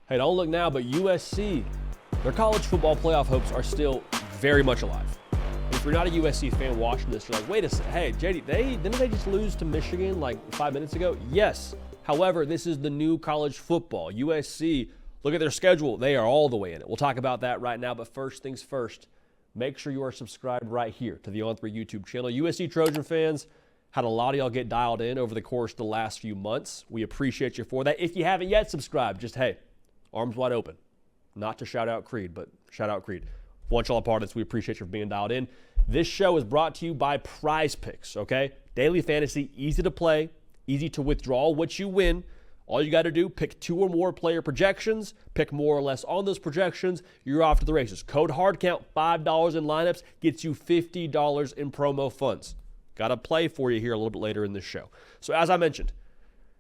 Hey, don't look now, but USC, their college football playoff hopes are still very much alive. If you're not a USC fan watching this, you're like, wait a second, hey, JD, didn't they just lose to Michigan like 5 minutes ago? Yes. However, this is the new college football. USC, look at their schedule. They are all the way in it. We'll talk about that right now, but first things first, make sure you are subscribed right here to the On3 YouTube channel. USC Trojan fans, had a lot of y'all get dialed in over the course of the last few months. We appreciate you for that. If you haven't yet subscribed, just, hey, arms wide open. Not to shout out Creed, but shout out Creed. Want y'all a part of this. We appreciate you for being dialed in. This show is brought to you by Prize Picks, okay? Daily fantasy, easy to play, easy to withdraw what you win. All you got to do, pick 2 or more player projections, pick more or less on those projections, you're off to the races. Code HARDCOUNT, $5 in lineups, gets you $50 in promo funds. Got to play for you here a little bit later in this show. So as I mentioned,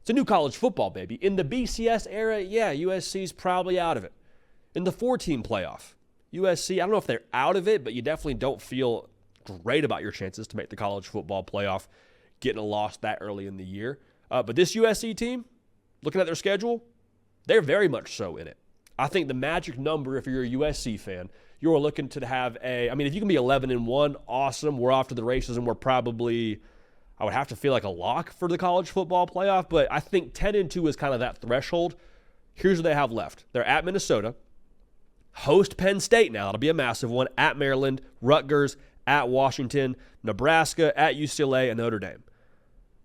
it's a new college football, baby. In the BCS era, yeah, USC's probably out of it. In the 4-team playoff, USC, I don't know if they're out of it, but you definitely don't feel great about your chances to make the college football playoff getting a loss that early in the year. But this USC team, looking at their schedule, they're very much so in it. I think the magic number, if you're a USC fan, you're looking to have if you can be 11-1, awesome. We're off to the races, and we're probably, I would have to feel like a lock for the college football playoff, but I think 10-2 is kind of that threshold. Here's what they have left. They're at Minnesota, host Penn State now. That'll be a massive one. At Maryland, Rutgers, at Washington, Nebraska, at UCLA, and Notre Dame.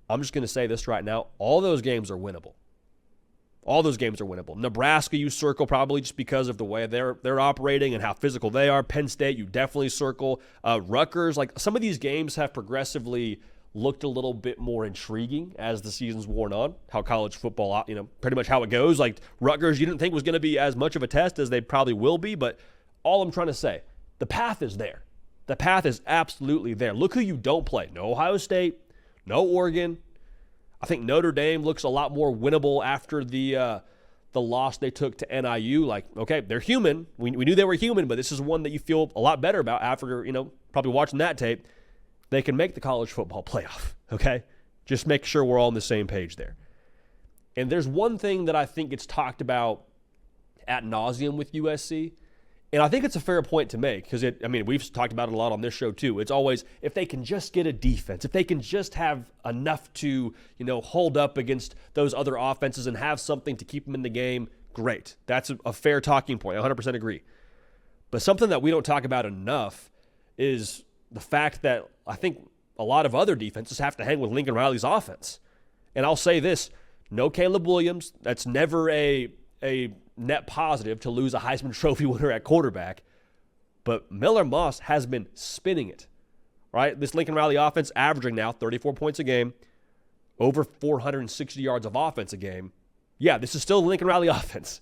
I'm just going to say this right now. All those games are winnable. All those games are winnable. Nebraska, you circle probably just because of the way they're operating and how physical they are. Penn State, you definitely circle. Rutgers, like some of these games have progressively looked a little bit more intriguing as the season's worn on. How college football, pretty much how it goes. Like Rutgers, you didn't think was going to be as much of a test as they probably will be, but all I'm trying to say, the path is there. The path is absolutely there. Look who you don't play. No Ohio State, no Oregon. I think Notre Dame looks a lot more winnable after the loss they took to NIU. Like, okay, they're human. We knew they were human, but this is one that you feel a lot better about after, probably watching that tape. They can make the college football playoff, okay? Just make sure we're all on the same page there. And there's one thing that I think gets talked about ad nauseum with USC, and I think it's a fair point to make because we've talked about it a lot on this show too. It's always if they can just get a defense, if they can just have enough to, hold up against those other offenses and have something to keep them in the game, great. That's a fair talking point. I 100% agree. But something that we don't talk about enough is the fact that I think a lot of other defenses have to hang with Lincoln Riley's offense. And I'll say this, no Caleb Williams. That's never a net positive to lose a Heisman Trophy winner at quarterback. But Miller Moss has been spinning it, right? This Lincoln Riley offense averaging now 34 points a game, over 460 yards of offense a game. Yeah, this is still the Lincoln Riley offense.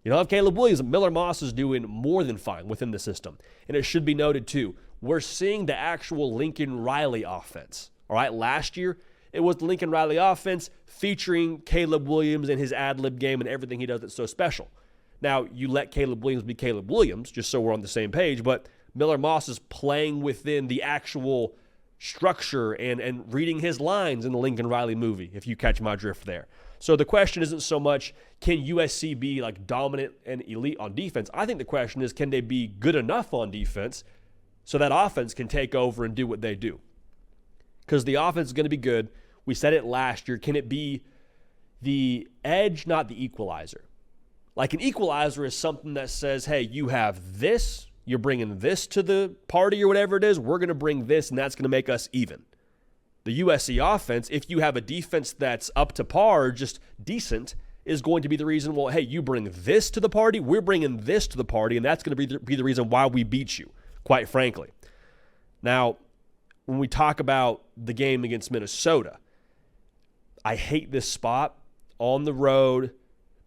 You don't have Caleb Williams. Miller Moss is doing more than fine within the system. And it should be noted, too, we're seeing the actual Lincoln Riley offense. All right, last year, it was the Lincoln Riley offense featuring Caleb Williams and his ad-lib game and everything he does that's so special. Now, you let Caleb Williams be Caleb Williams, just so we're on the same page, but Miller Moss is playing within the actual structure and reading his lines in the Lincoln Riley movie, if you catch my drift there. So the question isn't so much, can USC be like dominant and elite on defense? I think the question is, can they be good enough on defense so that offense can take over and do what they do? Because the offense is going to be good. We said it last year. Can it be the edge, not the equalizer? Like an equalizer is something that says, hey, you have this, you're bringing this to the party or whatever it is, we're going to bring this, and that's going to make us even. The USC offense, if you have a defense that's up to par, just decent, is going to be the reason, well, hey, you bring this to the party, we're bringing this to the party, and that's going to be the reason why we beat you, quite frankly. Now, when we talk about the game against Minnesota, I hate this spot on the road,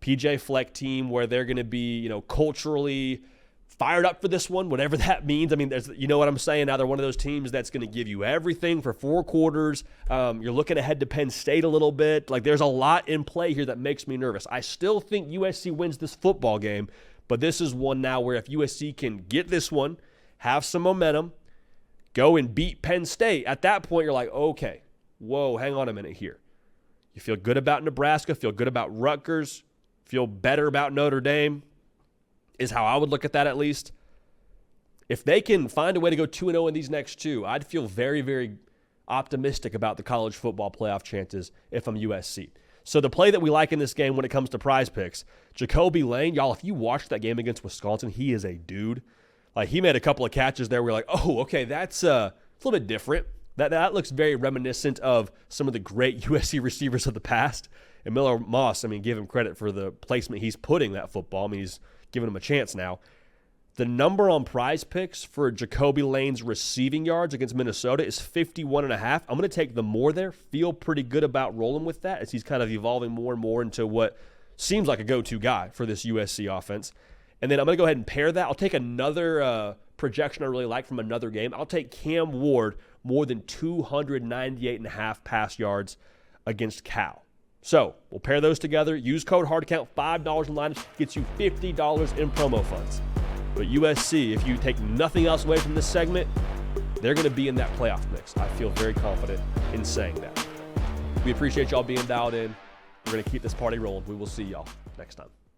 PJ Fleck team, where they're going to be, culturally fired up for this one, whatever that means. You know what I'm saying? Now they're one of those teams that's going to give you everything for 4 quarters. You're looking ahead to Penn State a little bit. Like there's a lot in play here that makes me nervous. I still think USC wins this football game, but this is one now where if USC can get this one, have some momentum, go and beat Penn State, at that point you're like, okay, whoa, hang on a minute here. You feel good about Nebraska, feel good about Rutgers. feel better about Notre Dame, is how I would look at that at least. If they can find a way to go 2-0 in these next two, I'd feel very, very optimistic about the college football playoff chances if I'm USC. So the play that we like in this game when it comes to prize picks, Jacoby Lane, y'all, if you watched that game against Wisconsin, he is a dude. Like, he made a couple of catches there. We're like, oh, okay, that's a little bit different. That looks very reminiscent of some of the great USC receivers of the past. And Miller Moss, I mean, give him credit for the placement he's putting that football. I mean, he's giving him a chance now. The number on prize picks for Jacoby Lane's receiving yards against Minnesota is 51.5. I'm going to take the more there. Feel pretty good about rolling with that as he's kind of evolving more and more into what seems like a go-to guy for this USC offense. And then I'm going to go ahead and pair that. I'll take another projection I really like from another game. I'll take Cam Ward more than 298.5 pass yards against Cal. So we'll pair those together. Use code HARDCOUNT, $5 in line, gets you $50 in promo funds. But USC, if you take nothing else away from this segment, they're going to be in that playoff mix. I feel very confident in saying that. We appreciate y'all being dialed in. We're going to keep this party rolling. We will see y'all next time.